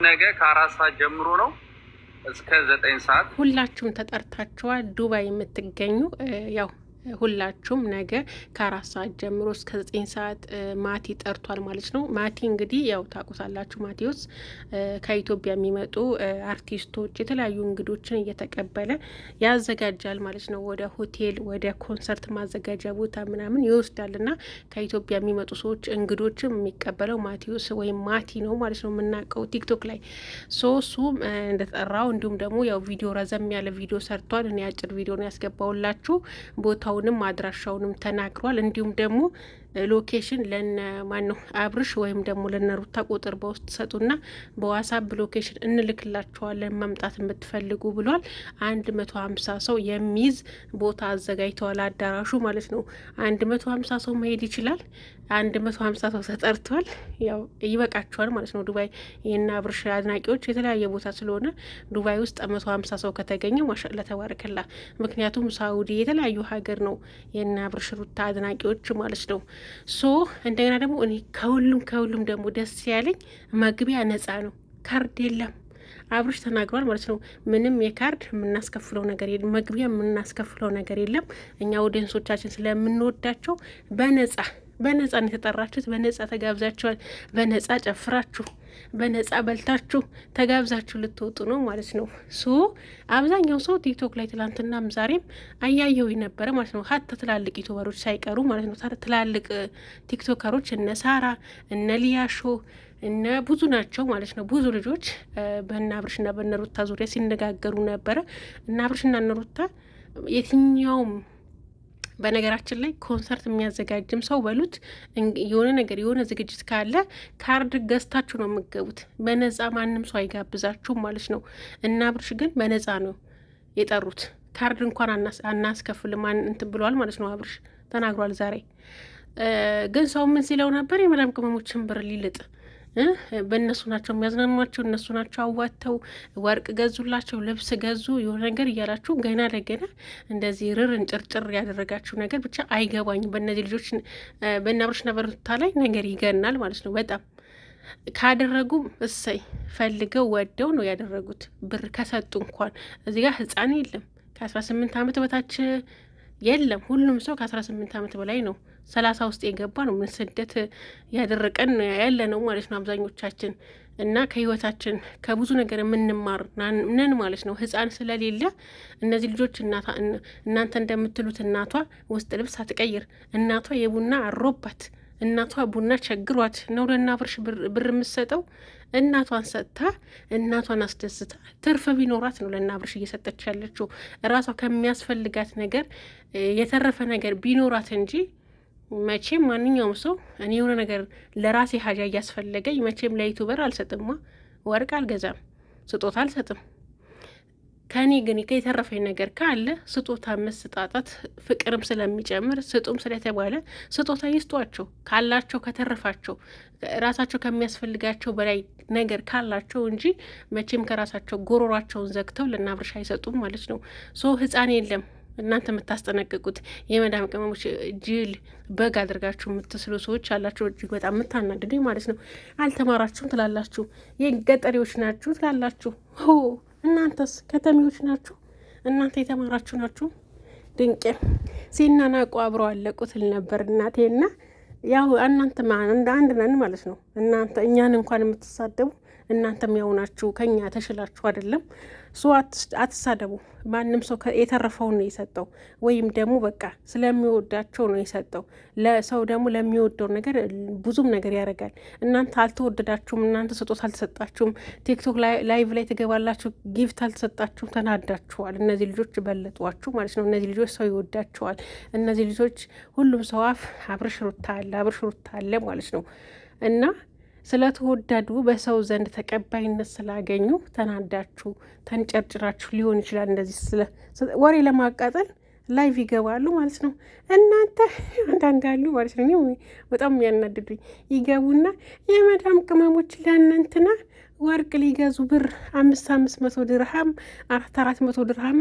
ነገ ከ4 ሰዓት ጀምሮ ነው እስከ 9 ሰዓት ሁላችሁም ተጠርታችኋል። ዱባይ የምትገኙ ያው ሁላችሁም ነገ ከ4 ሰዓት ጀምሮ እስከ 9 ሰዓት ማቲ ጠርቷል ማለት ነው። ማቲ እንግዲህ ያው ታውቁታላችሁ። ማቴዎስ ከኢትዮጵያ የሚመጡ አርቲስቶች የተለያዩ እንግዶችን እየተቀበለ ያዘጋጃል ማለት ነው። ወደ ሆቴል፣ ወደ ኮንሰርት ማዘጋጃ ቦታ ምናምን ይወስዳል እና ከኢትዮጵያ የሚመጡ ሰዎች እንግዶችም የሚቀበለው ማቴዎስ ወይም ማቲ ነው ማለት ነው። የምናውቀው ቲክቶክ ላይ እሱም እንደጠራው እንዲሁም ደግሞ ያው ቪዲዮ ረዘም ያለ ቪዲዮ ሰርቷል። እኔ አጭር ቪዲዮ ነው ያስገባውላችሁ። ቦታውንም አድራሻውንም ተናግሯል። እንዲሁም ደግሞ ሎኬሽን ለነ ማን ነው አብርሽ ወይም ደግሞ ለነ ሩታ ቁጥር በውስጥ ሰጡና በዋትስአፕ ሎኬሽን እንልክላቸዋለን መምጣት የምትፈልጉ ብሏል። 150 ሰው የሚይዝ ቦታ አዘጋጅተዋል። አዳራሹ ማለት ነው 150 ሰው መሄድ ይችላል። 150 ሰው ተጠርቷል። ያው ይበቃቸዋል ማለት ነው። ዱባይ ይህና አብርሽ አድናቂዎች የተለያየ ቦታ ስለሆነ ዱባይ ውስጥ 150 ሰው ከተገኘ ማሻአላ ተባረከላ። ምክንያቱም ሳኡዲ የተለያዩ ሀገር ነው የና አብርሽ ሩታ አድናቂዎች ማለት ነው። እንደገና ደግሞ እኔ ከሁሉም ደግሞ ደስ ያለኝ መግቢያ ነጻ ነው፣ ካርድ የለም። አብርሽ ተናግሯል ማለት ነው። ምንም የካርድ የምናስከፍለው ነገር የለም፣ መግቢያ የምናስከፍለው ነገር የለም። እኛ ኦዲየንሶቻችን ስለምንወዳቸው በነጻ ነው የተጠራችሁት። በነጻ ተጋብዛችኋል። በነጻ ጨፍራችሁ በነጻ በልታችሁ ተጋብዛችሁ ልትወጡ ነው ማለት ነው። አብዛኛው ሰው ቲክቶክ ላይ ትላንትናም ዛሬም አያየው ነበረ ማለት ነው። ሀታ ትላልቅ ዩቱበሮች ሳይቀሩ ማለት ነው። ትላልቅ ቲክቶከሮች እነ ሳራ እነ ሊያሾ እነ ብዙ ናቸው ማለት ነው። ብዙ ልጆች በእነ አብርሽና በእነ ሩታ ዙሪያ ሲነጋገሩ ነበረ። እነ አብርሽና እነ ሩታ የትኛውም በነገራችን ላይ ኮንሰርት የሚያዘጋጅም ሰው በሉት የሆነ ነገር የሆነ ዝግጅት ካለ ካርድ ገዝታችሁ ነው የምገቡት። በነጻ ማንም ሰው አይጋብዛችሁም ማለት ነው። እና አብርሽ ግን በነጻ ነው የጠሩት። ካርድ እንኳን አናስከፍልም እንትን ብሏል ማለት ነው። አብርሽ ተናግሯል ዛሬ። ግን ሰው ምን ሲለው ነበር? የመዳም ቅመሞችን ብር ሊልጥ በእነሱ ናቸው የሚያዝናኗቸው፣ እነሱ ናቸው አዋተው ወርቅ ገዙላቸው፣ ልብስ ገዙ፣ የሆነ ነገር እያላችሁ ገና ለገና እንደዚህ ርርን ጭርጭር ያደረጋችሁ ነገር ብቻ አይገባኝም። በእነዚህ ልጆች በእነ አብርሽና በሩታ ላይ ነገር ይገናል ማለት ነው። በጣም ካደረጉም እሰይ ፈልገው ወደው ነው ያደረጉት። ብር ከሰጡ እንኳን እዚህ ጋር ህፃን የለም፣ ከ18 ዓመት በታች የለም። ሁሉም ሰው ከ18 ዓመት በላይ ነው። 30 ውስጥ የገባ ነው። ምን ስደት ያደረቀን ያለ ነው ማለት ነው አብዛኞቻችን። እና ከህይወታችን ከብዙ ነገር የምንማር ነን ማለት ነው። ህፃን ስለሌለ እነዚህ ልጆች እናንተ እንደምትሉት እናቷ ውስጥ ልብስ አትቀይር፣ እናቷ የቡና አሮባት፣ እናቷ ቡና ቸግሯት ነው ለእነ አብርሽ ብር የምትሰጠው። እናቷን ሰጥታ እናቷን አስደስታ ትርፍ ቢኖራት ነው ለእነ አብርሽ እየሰጠች ያለችው። እራሷ ከሚያስፈልጋት ነገር የተረፈ ነገር ቢኖራት እንጂ መቼም ማንኛውም ሰው እኔ የሆነ ነገር ለራሴ ሀጃ እያስፈለገኝ መቼም ለዩቱበር አልሰጥማ፣ ወርቅ አልገዛም፣ ስጦታ አልሰጥም። ከኔ ግን የተረፈኝ ነገር ካለ ስጦታ መስጣጣት ፍቅርም ስለሚጨምር ስጡም ስለተባለ ስጦታ ይስጧቸው። ካላቸው ከተረፋቸው ራሳቸው ከሚያስፈልጋቸው በላይ ነገር ካላቸው እንጂ መቼም ከራሳቸው ጎሮሯቸውን ዘግተው ለእነ አብርሽ አይሰጡም ማለት ነው። ህፃን የለም። እናንተ የምታስጠነቅቁት የመዳም ቅመሞች ጅል በግ አድርጋችሁ የምትስሉ ሰዎች አላችሁ። እጅግ በጣም የምታናድዱኝ ማለት ነው። አልተማራችሁም ትላላችሁ፣ የገጠሪዎች ናችሁ ትላላችሁ። እናንተስ ከተሜዎች ናችሁ? እናንተ የተማራችሁ ናችሁ? ድንቄ ሲናናቁ አብረው አለቁ ትል ነበር እናቴና፣ ያው እናንተ አንድ ነን ማለት ነው። እናንተ እኛን እንኳን የምትሳደቡ እናንተም ያው ናችሁ፣ ከኛ ተሽላችሁ አይደለም። አትሳደቡ። ማንም ሰው የተረፈውን ነው የሰጠው፣ ወይም ደግሞ በቃ ስለሚወዳቸው ነው የሰጠው። ለሰው ደግሞ ለሚወደው ነገር ብዙም ነገር ያደርጋል። እናንተ አልተወደዳችሁም፣ እናንተ ስጦታ አልተሰጣችሁም፣ ቲክቶክ ላይቭ ላይ ትገባላችሁ፣ ጊፍት አልተሰጣችሁም፣ ተናዳችኋል። እነዚህ ልጆች በለጧችሁ ማለት ነው። እነዚህ ልጆች ሰው ይወዳቸዋል። እነዚህ ልጆች ሁሉም ሰው አፍ አብርሽ ሩታ አለ ማለት ነው። እና ስለተወደዱ በሰው ዘንድ ተቀባይነት ስላገኙ ተናዳችሁ ተንጨርጭራችሁ ሊሆን ይችላል። እንደዚህ ወሬ ለማቃጠል ላይቭ ይገባሉ ማለት ነው። እናንተ አንዳንዳሉ ማለት ነው በጣም የሚያናድዱኝ ይገቡና የመዳም ቅመሞች ለእናንትና ወርቅ ሊገዙ ብር 500 ድርሃም 400 ድርሃም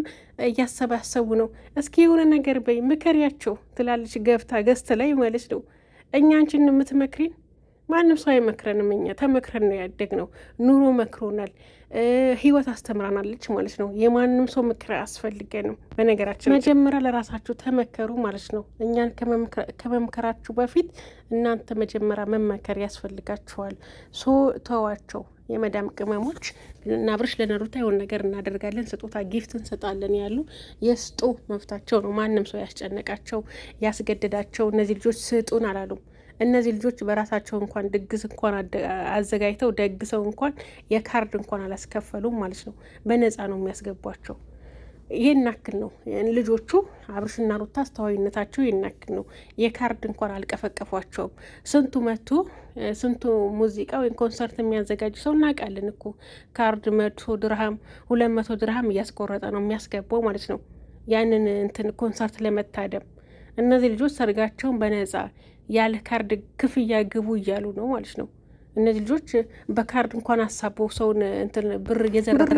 እያሰባሰቡ ነው። እስኪ የሆነ ነገር በይ ምከሪያቸው ትላለች ገብታ ገዝት ላይ ማለት ነው። እኛ አንቺን የምትመክሪን ማንም ሰው አይመክረንም። እኛ ተመክረን ነው ያደግነው። ኑሮ መክሮናል፣ ህይወት አስተምራናለች ማለት ነው። የማንም ሰው ምክር አያስፈልገንም። በነገራችን መጀመሪያ ለራሳችሁ ተመከሩ ማለት ነው። እኛን ከመምከራችሁ በፊት እናንተ መጀመሪያ መመከር ያስፈልጋችኋል። ተዋቸው የመዳም ቅመሞች እና አብርሽ ለነሩታ የሆነ ነገር እናደርጋለን፣ ስጦታ ጊፍት እንሰጣለን ያሉ የስጡ መብታቸው ነው። ማንም ሰው ያስጨነቃቸው ያስገደዳቸው እነዚህ ልጆች ስጡን አላሉም። እነዚህ ልጆች በራሳቸው እንኳን ድግስ እንኳን አዘጋጅተው ደግሰው እንኳን የካርድ እንኳን አላስከፈሉም ማለት ነው። በነፃ ነው የሚያስገቧቸው። ይህን ያክል ነው ልጆቹ። አብርሽና ሩታ አስተዋይነታቸው ይህን ያክል ነው። የካርድ እንኳን አልቀፈቀፏቸውም። ስንቱ መቶ ስንቱ ሙዚቃ ወይም ኮንሰርት የሚያዘጋጅ ሰው እናውቃለን እኮ ካርድ 100 ድርሃም 200 ድርሃም እያስቆረጠ ነው የሚያስገባው ማለት ነው። ያንን እንትን ኮንሰርት ለመታደም እነዚህ ልጆች ሰርጋቸውን በነፃ ያለ ካርድ ክፍያ ግቡ እያሉ ነው ማለት ነው። እነዚህ ልጆች በካርድ እንኳን አሳበው ሰውን እንትን ብር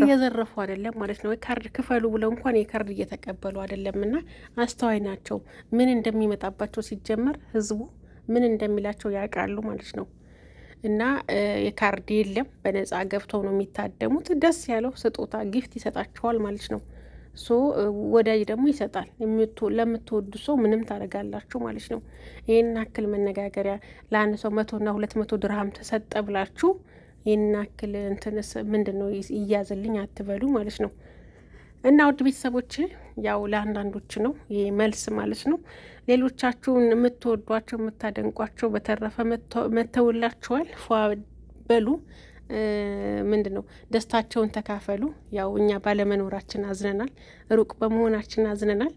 እየዘረፉ አይደለም ማለት ነው። ካርድ ክፈሉ ብለው እንኳን የካርድ እየተቀበሉ አይደለም። እና አስተዋይ ናቸው። ምን እንደሚመጣባቸው ሲጀመር ህዝቡ ምን እንደሚላቸው ያውቃሉ ማለት ነው። እና የካርድ የለም፣ በነፃ ገብተው ነው የሚታደሙት። ደስ ያለው ስጦታ ጊፍት ይሰጣቸዋል ማለት ነው። ወዳጅ ደግሞ ይሰጣል። ለምትወዱ ሰው ምንም ታደርጋላችሁ ማለት ነው። ይህን ያክል መነጋገሪያ ለአንድ ሰው 100 እና 200 ድርሃም ተሰጠ ብላችሁ ይህን ያክል እንትንስ ምንድን ነው ይያዝልኝ አትበሉ ማለት ነው። እና ውድ ቤተሰቦች ያው ለአንዳንዶች ነው ይህ መልስ ማለት ነው። ሌሎቻችሁን የምትወዷቸው የምታደንቋቸው በተረፈ መተውላችኋል። ፏ በሉ ምንድን ነው ደስታቸውን ተካፈሉ። ያው እኛ ባለመኖራችን አዝነናል፣ ሩቅ በመሆናችን አዝነናል።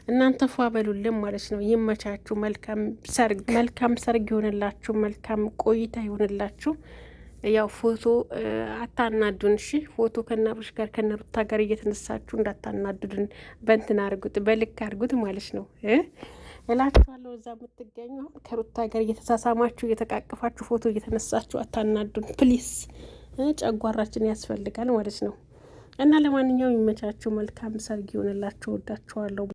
እናንተ ፏ በሉልን ማለት ነው። ይመቻችሁ። መልካም ሰርግ ይሆንላችሁ። መልካም ቆይታ ይሆንላችሁ። ያው ፎቶ አታናዱን እሺ። ፎቶ ከናብርሽ ጋር ከነሩታ ጋር እየተነሳችሁ እንዳታናዱድን። በእንትን አርጉት፣ በልክ አርጉት ማለት ነው እላችኋለሁ። እዛ የምትገኙ አሁን ከሩታ ጋር እየተሳሳማችሁ እየተቃቀፋችሁ ፎቶ እየተነሳችሁ አታናዱን ፕሊስ። ጨጓራችን ያስፈልጋል ማለት ነው። እና ለማንኛውም ይመቻችሁ። መልካም ሰርግ ይሆንላችሁ። ወዳችኋለሁ።